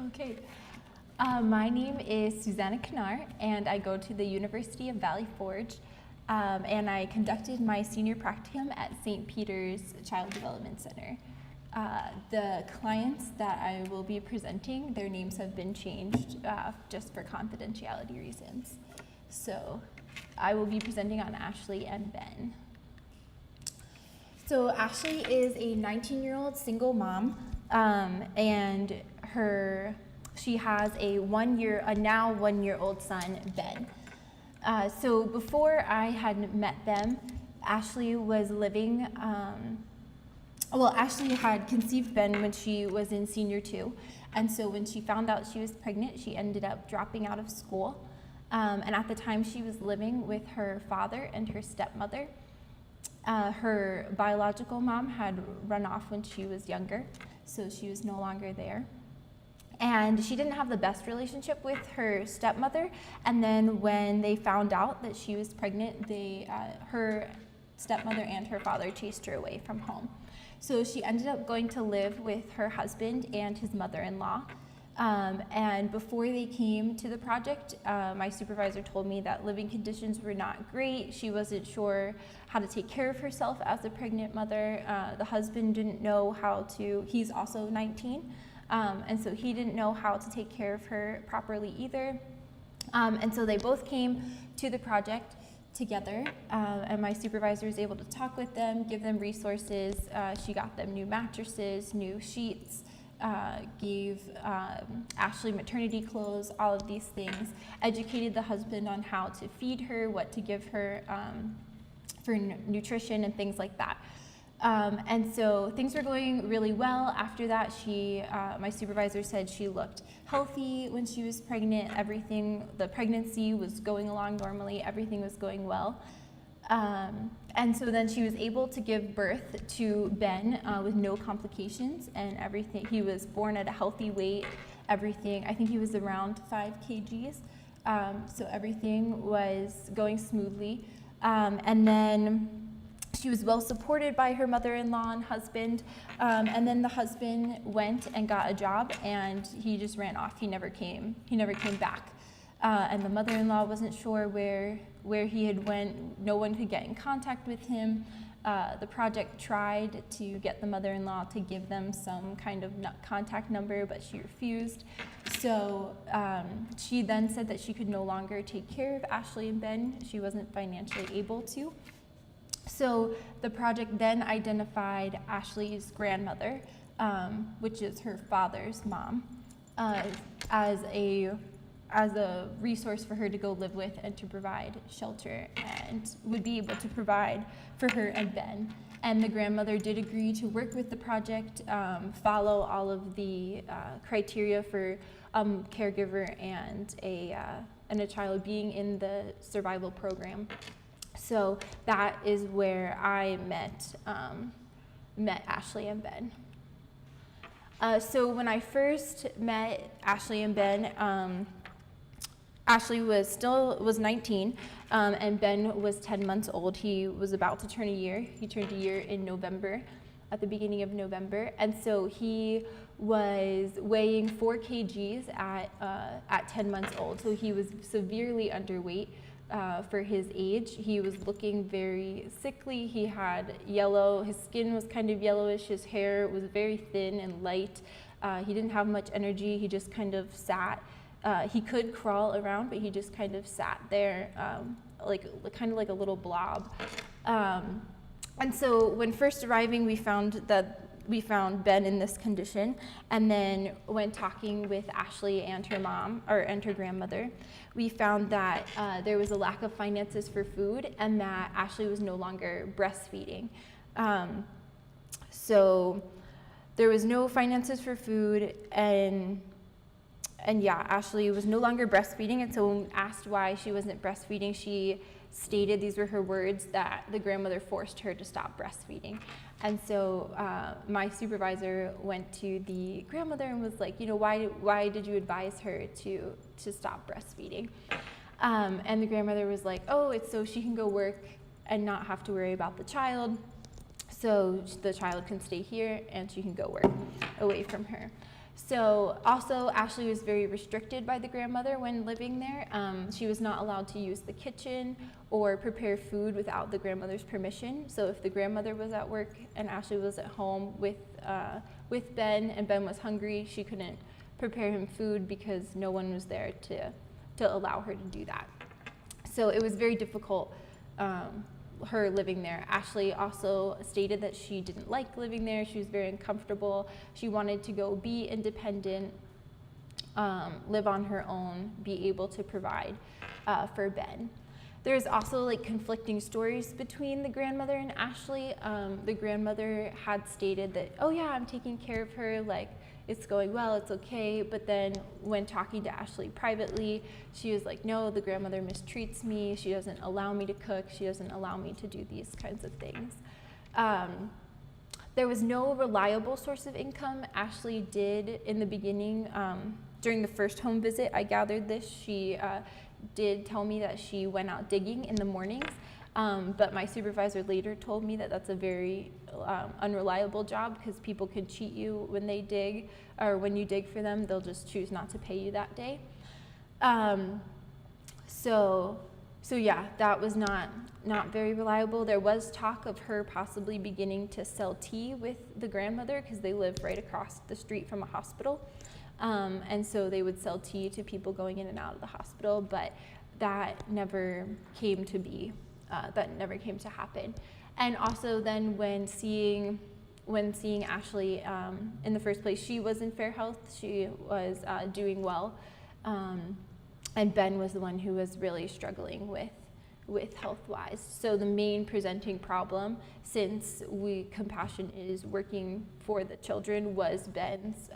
Okay. My name is Suzanna Knarr, and I go to the University of Valley Forge, and I conducted my senior practicum at St. Peter's Child Development Center. The clients that I will be presenting, their names have been changed just for confidentiality reasons. So I will be presenting on Ashley and Ben. So Ashley is a 19-year-old single mom, and she has a now one-year-old son, Ben. So before I had met them, Ashley was living, Ashley had conceived Ben when she was in senior 2, and so when she found out she was pregnant, she ended up dropping out of school. And at the time, she was living with her father and her stepmother. Her biological mom had run off when she was younger, so she was no longer there. And she didn't have the best relationship with her stepmother, and then when they found out that she was pregnant, her stepmother and her father chased her away from home. So she ended up going to live with her husband and his mother-in-law. And before they came to the project, my supervisor told me that living conditions were not great. She wasn't sure how to take care of herself as a pregnant mother. The husband didn't know he's also 19, and so he didn't know how to take care of her properly either. And so they both came to the project together, and my supervisor was able to talk with them, give them resources. She got them new mattresses, new sheets, gave Ashley maternity clothes, all of these things, educated the husband on how to feed her, what to give her for nutrition and things like that. And so things were going really well. After that, my supervisor said she looked healthy when she was pregnant. The pregnancy was going along normally, everything was going well. And so then she was able to give birth to Ben with no complications and everything. He was born at a healthy weight, everything. I think he was around 5 kgs. So everything was going smoothly. And then she was well supported by her mother-in-law and husband. And then the husband went and got a job, and he just ran off. He never came back. And the mother-in-law wasn't sure where he had went. No one could get in contact with him. The project tried to get the mother-in-law to give them some kind of contact number, but she refused. So she then said that she could no longer take care of Ashley and Ben. She wasn't financially able to. So the project then identified Ashley's grandmother, which is her father's mom, as a resource for her to go live with and to provide shelter, and would be able to provide for her and Ben. And the grandmother did agree to work with the project, follow all of the criteria for caregiver and a child being in the survival program. So that is where I met Ashley and Ben. So when I first met Ashley and Ben, Ashley was 19, and Ben was 10 months old. He was about to turn a year. He turned a year in November, at the beginning of November, and so he was weighing 4 kgs at 10 months old. So he was severely underweight for his age. He was looking very sickly. He had his skin was kind of yellowish. His hair was very thin and light. He didn't have much energy. He just kind of sat. He could crawl around, but he just kind of sat there, kind of like a little blob. And so when first arriving, we found Ben in this condition, and then when talking with Ashley and her mom, and her grandmother, we found that there was a lack of finances for food, and that Ashley was no longer breastfeeding. So there was no finances for food, and Ashley was no longer breastfeeding, and so when asked why she wasn't breastfeeding, she stated, these were her words, that the grandmother forced her to stop breastfeeding. And so my supervisor went to the grandmother and was like, why did you advise her to stop breastfeeding? And the grandmother was like, oh, it's so she can go work and not have to worry about the child. So the child can stay here and she can go work away from her. So also Ashley was very restricted by the grandmother when living there. She was not allowed to use the kitchen or prepare food without the grandmother's permission. So if the grandmother was at work and Ashley was at home with Ben and Ben was hungry, she couldn't prepare him food because no one was there to allow her to do that. So it was very difficult, her living there. Ashley also stated that she didn't like living there. She was very uncomfortable. She wanted to go be independent, live on her own, be able to provide for Ben. There's also like conflicting stories between the grandmother and Ashley. The grandmother had stated that, oh yeah, I'm taking care of her, like it's going well, it's okay. But then when talking to Ashley privately, she was like, no, the grandmother mistreats me. She doesn't allow me to cook. She doesn't allow me to do these kinds of things. There was no reliable source of income. Ashley did in the beginning, during the first home visit, I gathered this, she did tell me that she went out digging in the mornings. But my supervisor later told me that that's a very unreliable job because people could cheat you when they dig, or when you dig for them, they'll just choose not to pay you that day. So yeah, that was not very reliable. There was talk of her possibly beginning to sell tea with the grandmother because they live right across the street from a hospital. And so they would sell tea to people going in and out of the hospital, but that never came to be. That never came to happen. And also then when seeing Ashley in the first place, she was in fair health, she was doing well, and Ben was the one who was really struggling with health-wise. So the main presenting problem, since Compassion is working for the children, was Ben's,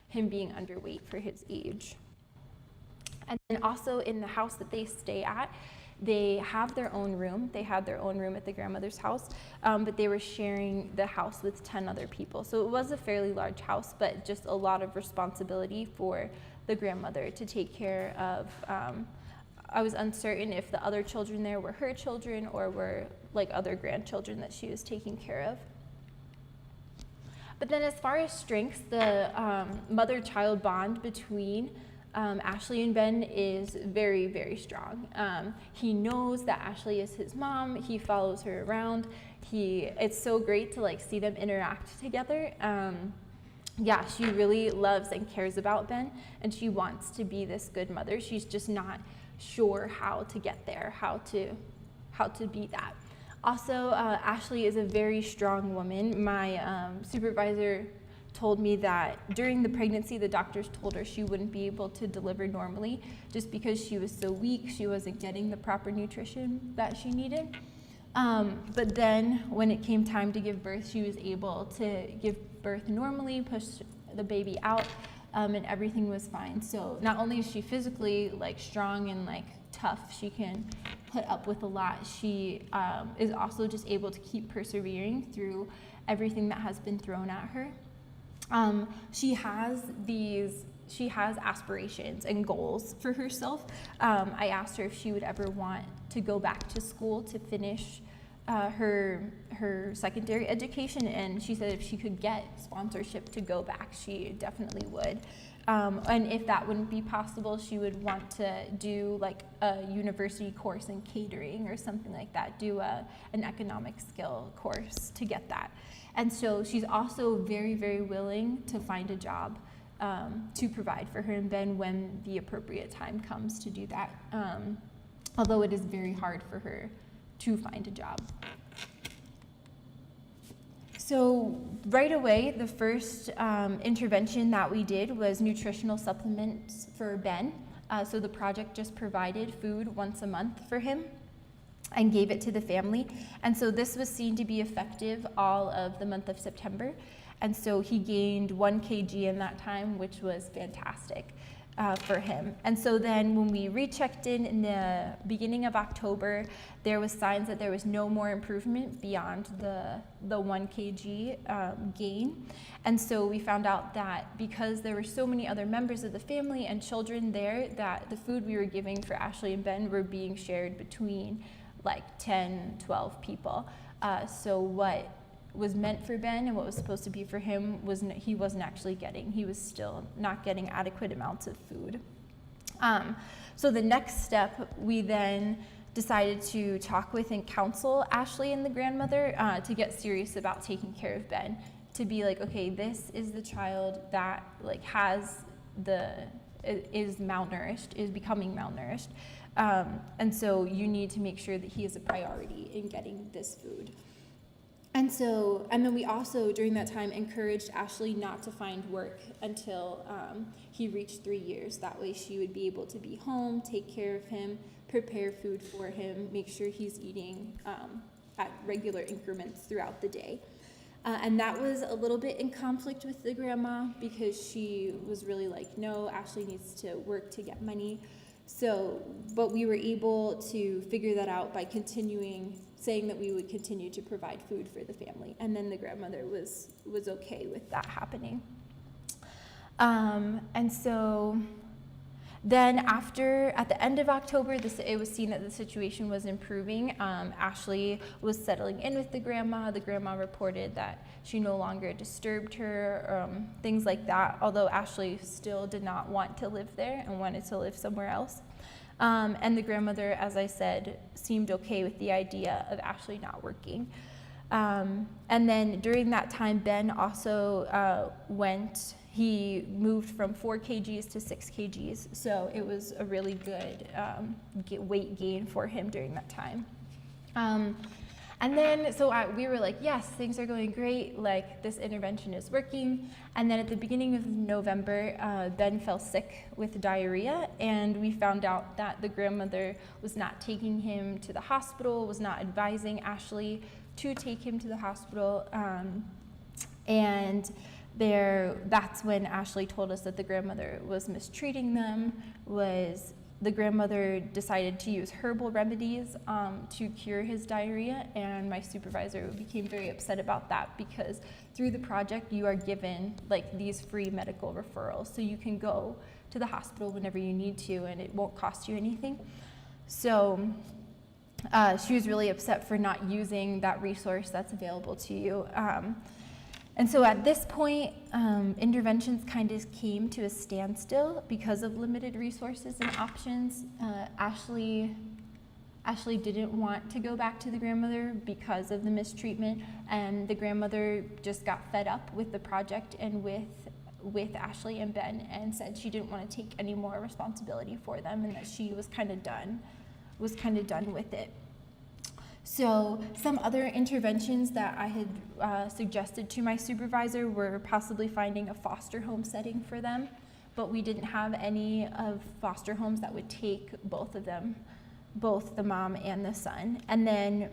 him being underweight for his age. And then also in the house that they stay at, they have their own room. They had their own room at the grandmother's house, but they were sharing the house with 10 other people. So it was a fairly large house, but just a lot of responsibility for the grandmother to take care of. I was uncertain if the other children there were her children or were like other grandchildren that she was taking care of. But then as far as strengths, the mother-child bond between Ashley and Ben is very, very strong. He knows that Ashley is his mom. He follows her around. It's so great to like see them interact together. Yeah, she really loves and cares about Ben, and she wants to be this good mother. She's just not sure how to get there, how to be that. Also, Ashley is a very strong woman. My supervisor told me that during the pregnancy, the doctors told her she wouldn't be able to deliver normally just because she was so weak. She wasn't getting the proper nutrition that she needed. But then when it came time to give birth, she was able to give birth normally, push the baby out, and everything was fine. So not only is she physically like strong and like tough, she can put up with a lot, she is also just able to keep persevering through everything that has been thrown at her. She has aspirations and goals for herself. I asked her if she would ever want to go back to school to finish her secondary education, and she said if she could get sponsorship to go back, she definitely would. And if that wouldn't be possible, she would want to do like a university course in catering or something like that, do an economic skill course to get that. And so she's also very, very willing to find a job to provide for her and Ben when the appropriate time comes to do that, although it is very hard for her to find a job. So right away, the first intervention that we did was nutritional supplements for Ben. So the project just provided food once a month for him and gave it to the family. And so this was seen to be effective all of the month of September. And so he gained 1 kg in that time, which was fantastic for him. And so then when we rechecked in the beginning of October, there was signs that there was no more improvement beyond the 1 kg gain. And so we found out that because there were so many other members of the family and children there, that the food we were giving for Ashley and Ben were being shared between like 10, 12 people. So what was meant for Ben and what was supposed to be for him he wasn't actually getting. He was still not getting adequate amounts of food. So the next step, we then decided to talk with and counsel Ashley and the grandmother to get serious about taking care of Ben, to be like, okay, this is the child that like is malnourished, is becoming malnourished, and so you need to make sure that he is a priority in getting this food. And then we also, during that time, encouraged Ashley not to find work until he reached 3 years. That way she would be able to be home, take care of him, prepare food for him, make sure he's eating at regular increments throughout the day. And that was a little bit in conflict with the grandma, because she was really like, no, Ashley needs to work to get money. But we were able to figure that out by saying that we would continue to provide food for the family. And then the grandmother was okay with that happening. And so then at the end of October, it was seen that the situation was improving. Ashley was settling in with the grandma. The grandma reported that she no longer disturbed her, things like that, although Ashley still did not want to live there and wanted to live somewhere else. And the grandmother, as I said, seemed okay with the idea of Ashley not working. And then during that time, Ben also he moved from 4 kgs to 6 kgs, so it was a really good weight gain for him during that time. And then, we were like, yes, things are going great, like this intervention is working. And then at the beginning of November, Ben fell sick with diarrhea, and we found out that the grandmother was not taking him to the hospital, was not advising Ashley to take him to the hospital. And that's when Ashley told us that the grandmother was mistreating them. The grandmother decided to use herbal remedies to cure his diarrhea, and my supervisor became very upset about that, because through the project you are given like these free medical referrals, so you can go to the hospital whenever you need to and it won't cost you anything. So she was really upset for not using that resource that's available to you. And so at this point, interventions kind of came to a standstill because of limited resources and options. Ashley didn't want to go back to the grandmother because of the mistreatment, and the grandmother just got fed up with the project and with Ashley and Ben, and said she didn't want to take any more responsibility for them, and that she was kind of done with it. So some other interventions that I had suggested to my supervisor were possibly finding a foster home setting for them, but we didn't have any of foster homes that would take both of them, both the mom and the son. And then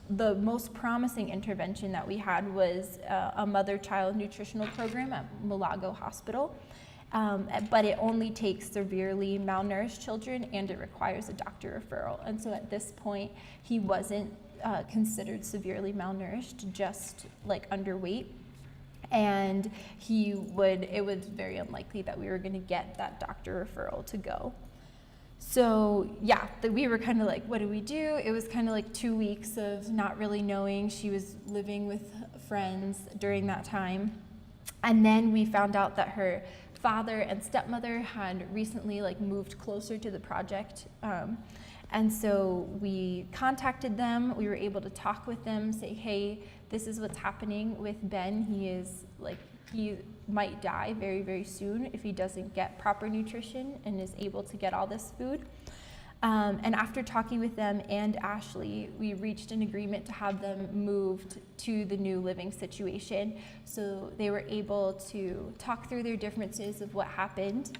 the most promising intervention that we had was a mother-child nutritional program at Mulago Hospital. But it only takes severely malnourished children, and it requires a doctor referral. And so at this point, he wasn't considered severely malnourished, just like underweight. And it was very unlikely that we were going to get that doctor referral to go. So yeah, we were kind of like, what do we do? It was kind of like 2 weeks of not really knowing. She was living with friends during that time. And then we found out that her father and stepmother had recently moved closer to the project, and so we contacted them. We were able to talk with them, say, hey, this is what's happening with Ben. He might die very, very soon if he doesn't get proper nutrition and is able to get all this food. And after talking with them and Ashley, we reached an agreement to have them moved to the new living situation. So they were able to talk through their differences of what happened.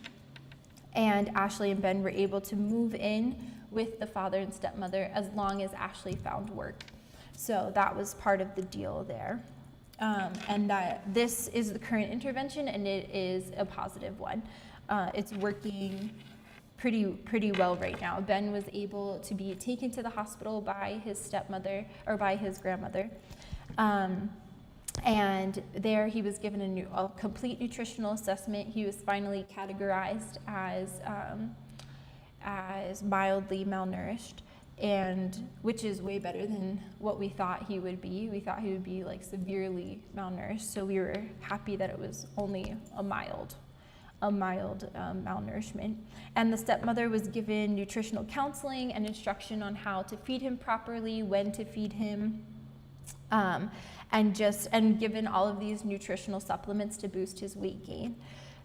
And Ashley and Ben were able to move in with the father and stepmother as long as Ashley found work. So that was part of the deal there. And that this is the current intervention, and it is a positive one. It's working pretty well right now. Ben was able to be taken to the hospital by his stepmother, or by his grandmother, and there he was given a complete nutritional assessment. He was finally categorized as mildly malnourished, and which is way better than what we thought he would be. We thought he would be like severely malnourished, so we were happy that it was only a mild malnourishment. And the stepmother was given nutritional counseling and instruction on how to feed him properly, when to feed him, and given all of these nutritional supplements to boost his weight gain.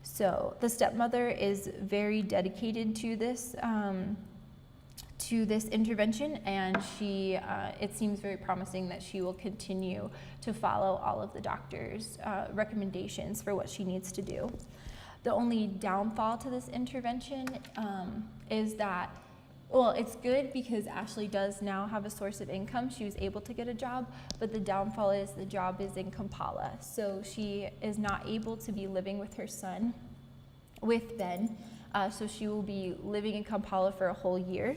So the stepmother is very dedicated to this intervention, and she it seems very promising that she will continue to follow all of the doctor's recommendations for what she needs to do. The only downfall to this intervention is that, well, it's good because Ashley does now have a source of income. She was able to get a job, but the downfall is the job is in Kampala. So she is not able to be living with her son, with Ben. So she will be living in Kampala for a whole year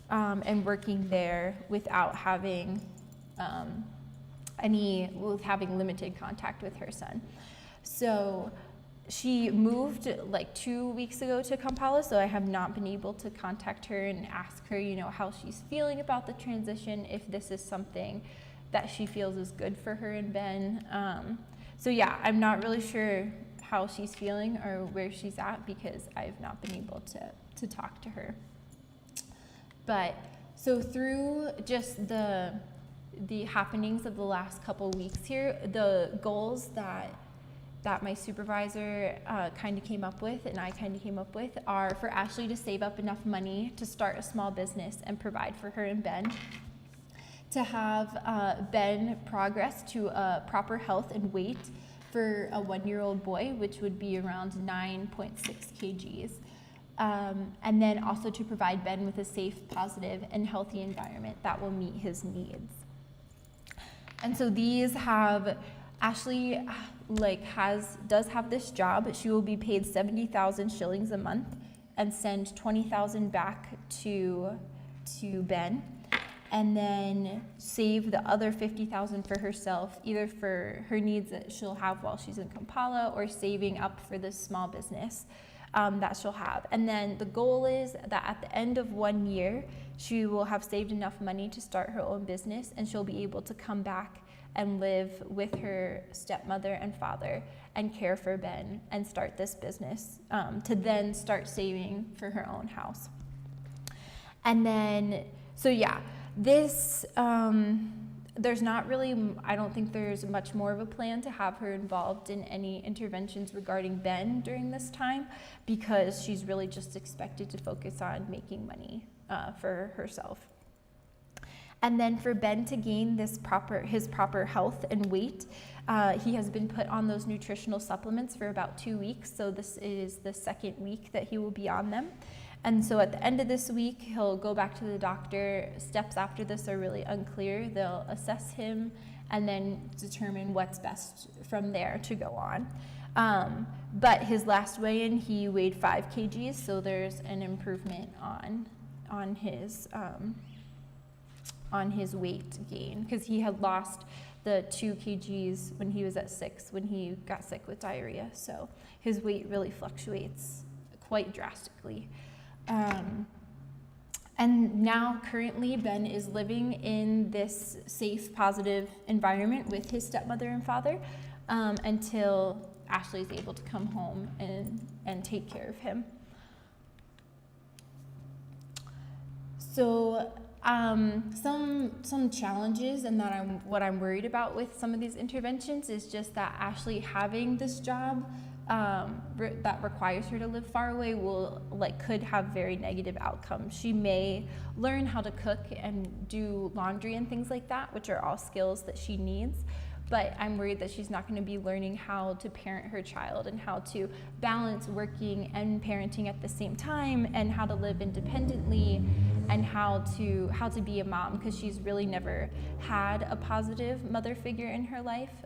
and working there without having limited contact with her son. So she moved like 2 weeks ago to Kampala, so I have not been able to contact her and ask her, how she's feeling about the transition, if this is something that she feels is good for her and Ben. So yeah, I'm not really sure how she's feeling or where she's at because I've not been able to talk to her. But so through just the happenings of the last couple weeks here, the goals that my supervisor kind of came up with and I kind of came up with are for Ashley to save up enough money to start a small business and provide for her and Ben, to have Ben progress to proper health and weight for a 1-year-old boy, which would be around 9.6 kgs, and then also to provide Ben with a safe, positive, and healthy environment that will meet his needs. And so these have Ashley does have this job. She will be paid 70,000 shillings a month and send 20,000 back to Ben, and then save the other 50,000 for herself, either for her needs that she'll have while she's in Kampala or saving up for this small business that she'll have. And then the goal is that at the end of 1 year, she will have saved enough money to start her own business, and she'll be able to come back and live with her stepmother and father and care for Ben and start this business, to then start saving for her own house. And then, so yeah, this, there's not really, I don't think there's much more of a plan to have her involved in any interventions regarding Ben during this time, because she's really just expected to focus on making money for herself. And then for Ben to gain his proper health and weight, he has been put on those nutritional supplements for about 2 weeks. So this is the second week that he will be on them. And so at the end of this week, he'll go back to the doctor. Steps after this are really unclear. They'll assess him and then determine what's best from there to go on. But his last weigh-in, he weighed 5 kgs, so there's an improvement on his weight gain, because he had lost the 2 kgs when he was at 6, when he got sick with diarrhea. So his weight really fluctuates quite drastically. And now currently Ben is living in this safe, positive environment with his stepmother and father until Ashley is able to come home and take care of him. So some challenges, and what I'm worried about with some of these interventions is just that Ashley having this job that requires her to live far away could have very negative outcomes. She may learn how to cook and do laundry and things like that, which are all skills that she needs. But I'm worried that she's not going to be learning how to parent her child and how to balance working and parenting at the same time, and how to live independently, and how to be a mom, because she's really never had a positive mother figure in her life,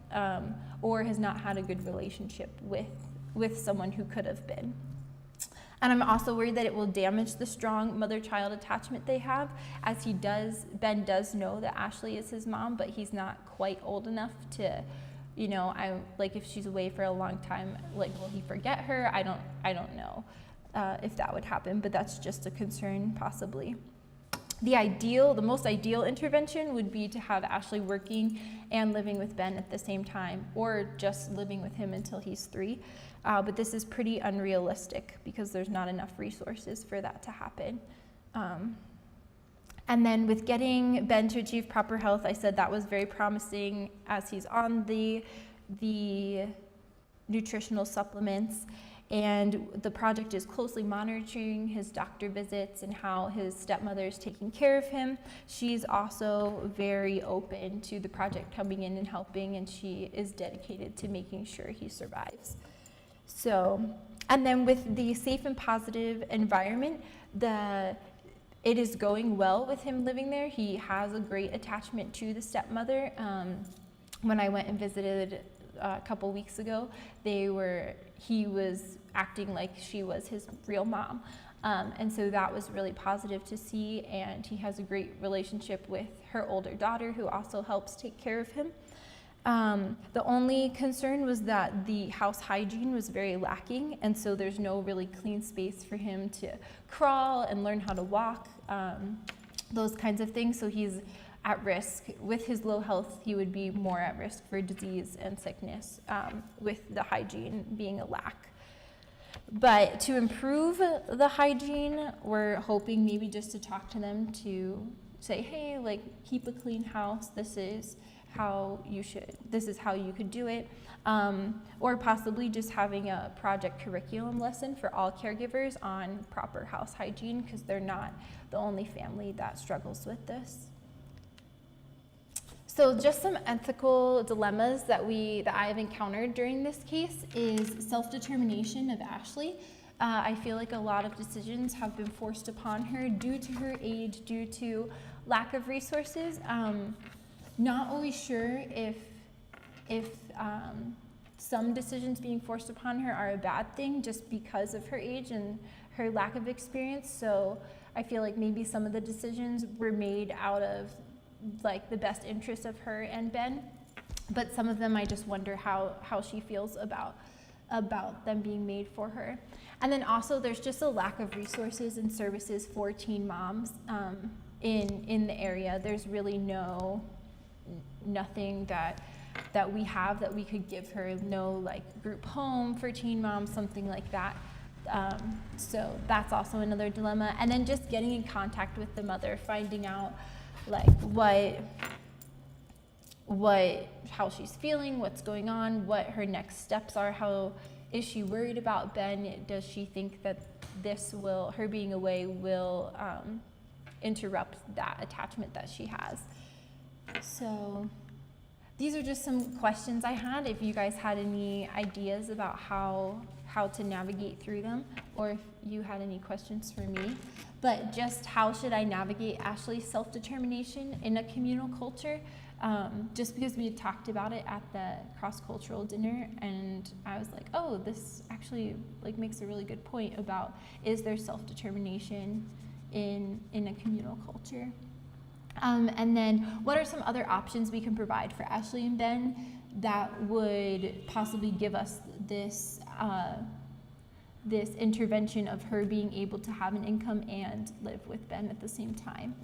or has not had a good relationship with someone who could have been. And I'm also worried that it will damage the strong mother-child attachment they have, as Ben does know that Ashley is his mom, but he's not quite old enough to, if she's away for a long time, will he forget her? I don't know if that would happen, but that's just a concern possibly. the most ideal intervention would be to have Ashley working and living with Ben at the same time, or just living with him until he's 3. But this is pretty unrealistic because there's not enough resources for that to happen. And then with getting Ben to achieve proper health, I said that was very promising as he's on the nutritional supplements. And the project is closely monitoring his doctor visits and how his stepmother is taking care of him. She's also very open to the project coming in and helping, and she is dedicated to making sure he survives. So, and then with the safe and positive environment, it is going well with him living there. He has a great attachment to the stepmother. When I went and visited a couple weeks ago, he was acting like she was his real mom. And so that was really positive to see, and he has a great relationship with her older daughter, who also helps take care of him. The only concern was that the house hygiene was very lacking, and so there's no really clean space for him to crawl and learn how to walk, those kinds of things. So he's at risk. With his low health, he would be more at risk for disease and sickness, with the hygiene being a lack. But to improve the hygiene, we're hoping maybe just to talk to them to say, hey, like, keep a clean house. This is how you could do it. Or possibly just having a project curriculum lesson for all caregivers on proper house hygiene, because they're not the only family that struggles with this. So just some ethical dilemmas that I have encountered during this case is self-determination of Ashley. I feel like a lot of decisions have been forced upon her due to her age, due to lack of resources. Not always sure if some decisions being forced upon her are a bad thing just because of her age and her lack of experience. So I feel like maybe some of the decisions were made out of like the best interest of her and Ben, but some of them I just wonder how she feels about them being made for her. And then also there's just a lack of resources and services for teen moms in the area. There's really nothing that we have that we could give her, no like group home for teen moms, something like that. So that's also another dilemma. And then just getting in contact with the mother, finding out like how she's feeling, what's going on, what her next steps are, how is she worried about Ben? Does she think that her being away will interrupt that attachment that she has? So these are just some questions I had. If you guys had any ideas about how to navigate through them, or if you had any questions for me. But just how should I navigate Ashley's self-determination in a communal culture? Just because we had talked about it at the cross-cultural dinner, and I was like, oh, this actually like makes a really good point about, is there self-determination in a communal culture? And then what are some other options we can provide for Ashley and Ben that would possibly give us this intervention of her being able to have an income and live with Ben at the same time?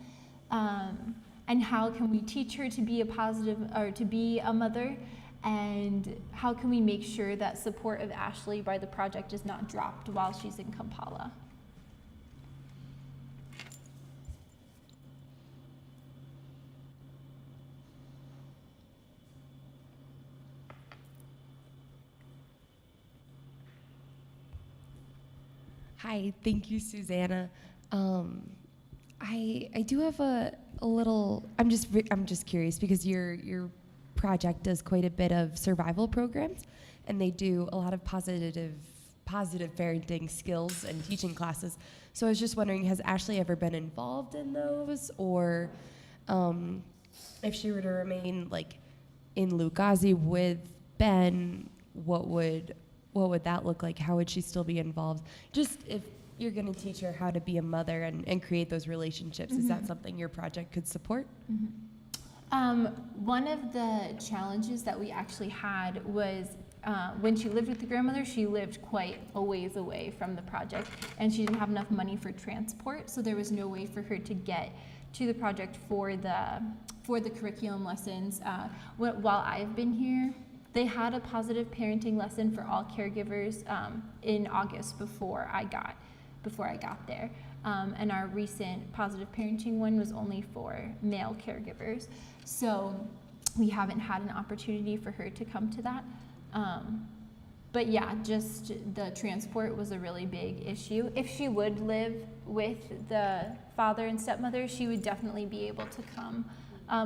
And how can we teach her to be to be a mother? And how can we make sure that support of Ashley by the project is not dropped while she's in Kampala? Hi, thank you, Suzanna. I do have a little. I'm just curious because your project does quite a bit of survival programs, and they do a lot of positive parenting skills and teaching classes. So I was just wondering, has Ashley ever been involved in those, or if she were to remain like in Lugazi with Ben, what would that look like? How would she still be involved? Just if you're going to teach her how to be a mother and create those relationships, is that something your project could support? One of the challenges that we actually had was when she lived with the grandmother, she lived quite a ways away from the project, and she didn't have enough money for transport, so there was no way for her to get to the project for the curriculum lessons. While I've been here, they had a positive parenting lesson for all caregivers in August before I got there. And our recent positive parenting one was only for male caregivers. So we haven't had an opportunity for her to come to that. But yeah, just the transport was a really big issue. If she would live with the father and stepmother, she would definitely be able to come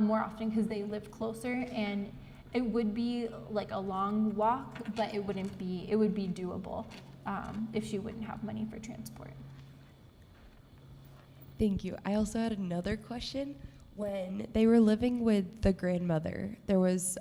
more often because they live closer, and it would be like a long walk, but it would be doable if she wouldn't have money for transport. Thank you. I also had another question. When they were living with the grandmother, there was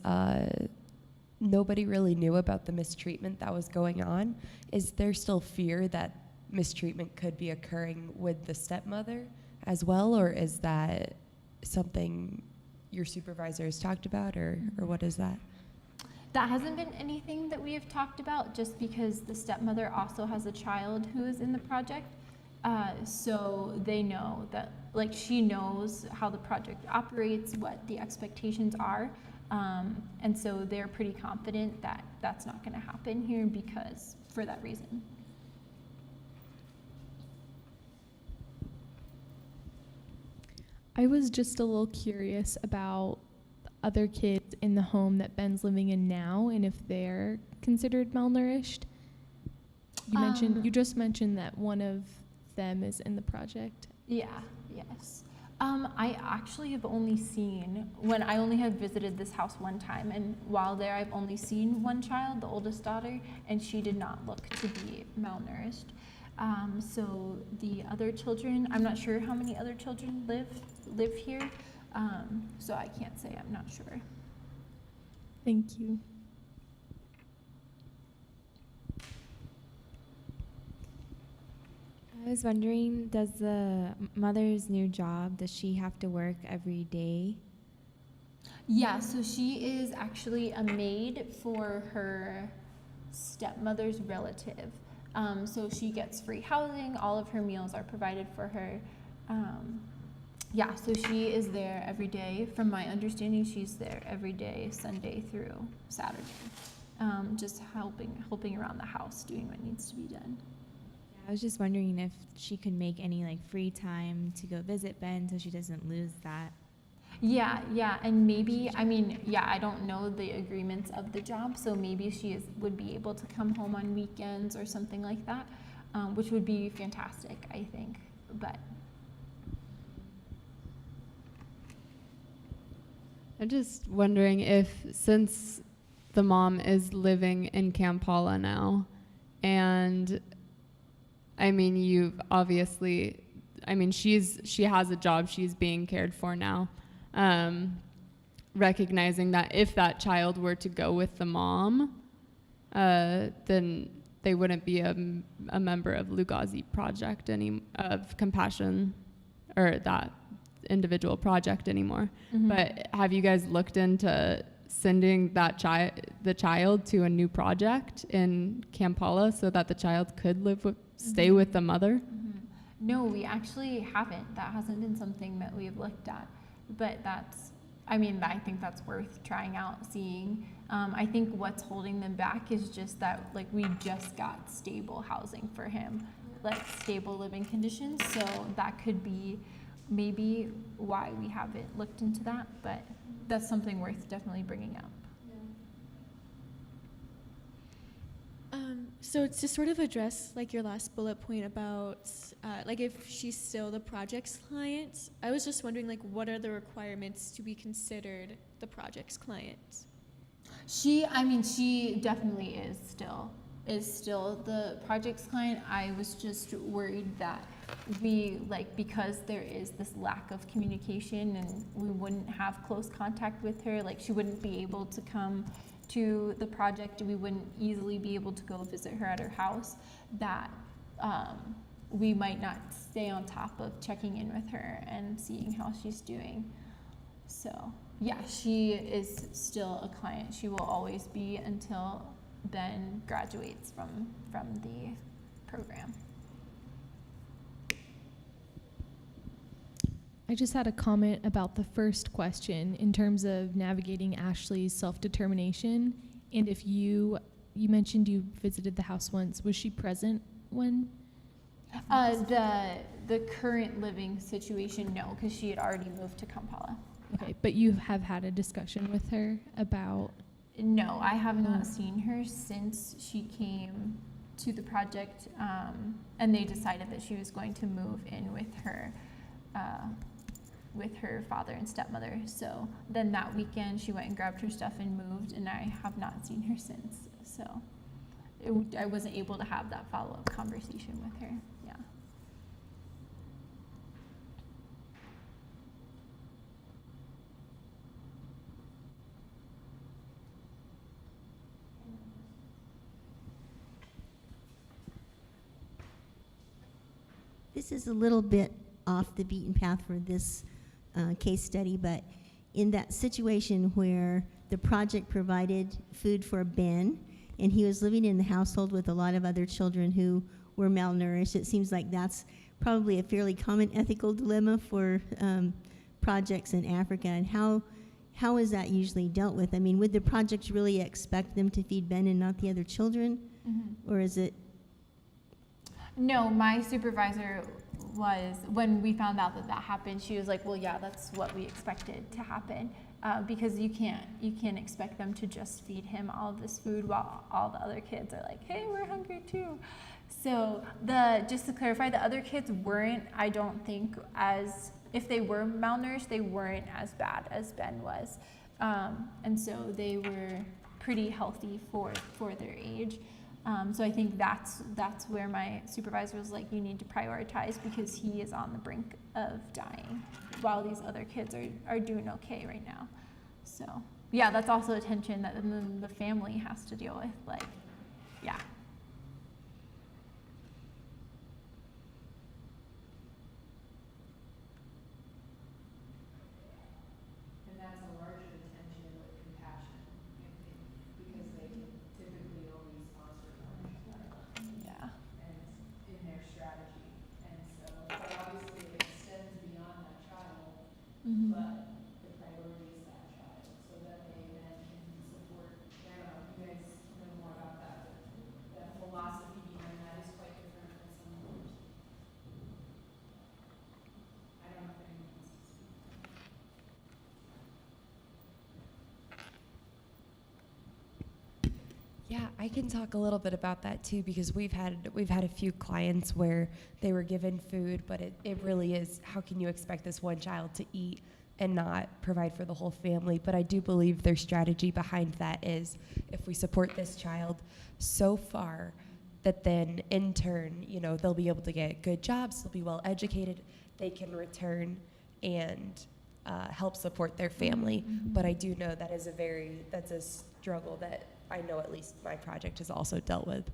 nobody really knew about the mistreatment that was going on. Is there still fear that mistreatment could be occurring with the stepmother as well, or is that something your supervisor has talked about, or what is that? That hasn't been anything that we have talked about, just because the stepmother also has a child who is in the project. So they know that, like, she knows how the project operates, what the expectations are. And so they're pretty confident that that's not going to happen here because for that reason. I was just a little curious about other kids in the home that Ben's living in now and if they're considered malnourished. You just mentioned that one of them is in the project. Yeah, yes. I actually have only seen, I only have visited this house one time, and while there I've only seen one child, the oldest daughter, and she did not look to be malnourished. So the other children, I'm not sure how many other children live here, so I can't say, I'm not sure. Thank you. I was wondering, does the mother's new job, does she have to work every day? Yeah, so she is actually a maid for her stepmother's relative. So she gets free housing, all of her meals are provided for her. Yeah, so she is there every day. From my understanding, she's there every day, Sunday through Saturday, just helping around the house, doing what needs to be done. I was just wondering if she could make any like free time to go visit Ben so she doesn't lose that. Yeah, and maybe, I don't know the agreements of the job, so maybe she would be able to come home on weekends or something like that, which would be fantastic, I think, but. I'm just wondering if, since the mom is living in Kampala now, and you've obviously, she has a job, she's being cared for now. Recognizing that if that child were to go with the mom, then they wouldn't be a member of Lugazi project of compassion, or that individual project anymore. Mm-hmm. But have you guys looked into sending that the child to a new project in Kampala so that the child could stay with the mother? Mm-hmm. No, we actually haven't. That hasn't been something that we've looked at. But I think that's worth trying out, seeing. I think what's holding them back is just that, like, we just got stable housing for him, like stable living conditions. So that could be maybe why we haven't looked into that, but that's something worth definitely bringing up. So to sort of address like your last bullet point about like if she's still the project's client, I was just wondering, like, what are the requirements to be considered the project's client? She definitely is still the project's client. I was just worried that because there is this lack of communication and we wouldn't have close contact with her, like she wouldn't be able to come to the project, we wouldn't easily be able to go visit her at her house, that we might not stay on top of checking in with her and seeing how she's doing. So yeah, she is still a client. She will always be until Ben graduates from the program. I just had a comment about the first question in terms of navigating Ashley's self-determination. And if you mentioned you visited the house once, was she present when? The current living situation, no, because she had already moved to Kampala. Okay, but you have had a discussion with her about? No, I have not seen her since she came to the project, and they decided that she was going to move in with her father and stepmother. So then that weekend she went and grabbed her stuff and moved, and I have not seen her since. So I wasn't able to have that follow-up conversation with her. Yeah. This is a little bit off the beaten path for this case study, but in that situation where the project provided food for Ben and he was living in the household with a lot of other children who were malnourished, it seems like that's probably a fairly common ethical dilemma for projects in Africa. And how is that usually dealt with? I mean, would the project really expect them to feed Ben and not the other children? Mm-hmm. Or is it? No, my supervisor was, when we found out that that happened, she was like, well, yeah, that's what we expected to happen, because you can't expect them to just feed him all of this food while all the other kids are like, hey, we're hungry too. So just to clarify, the other kids weren't, I don't think, as, if they were malnourished, they weren't as bad as Ben was. And so they were pretty healthy for their age. So I think that's where my supervisor was like, you need to prioritize because he is on the brink of dying while these other kids are doing okay right now. So yeah, that's also a tension that then the family has to deal with. Like, yeah. And that's a larger tension with compassion, because they can typically only sponsor one child. Yeah. And in their strategy. And so, but obviously it extends beyond that child, Mm-hmm. but the priority is that child, so that they then can support. I don't know, you guys know more about that, but that philosophy behind that is quite different than some others. I don't know if anyone wants to speak. Yeah, I can talk a little bit about that too, because we've had a few clients where they were given food, but it really is, how can you expect this one child to eat and not provide for the whole family? But I do believe their strategy behind that is, if we support this child so far, that then in turn, they'll be able to get good jobs, they'll be well educated, they can return and help support their family. Mm-hmm. But I do know that's a struggle that I know at least my project has also dealt with.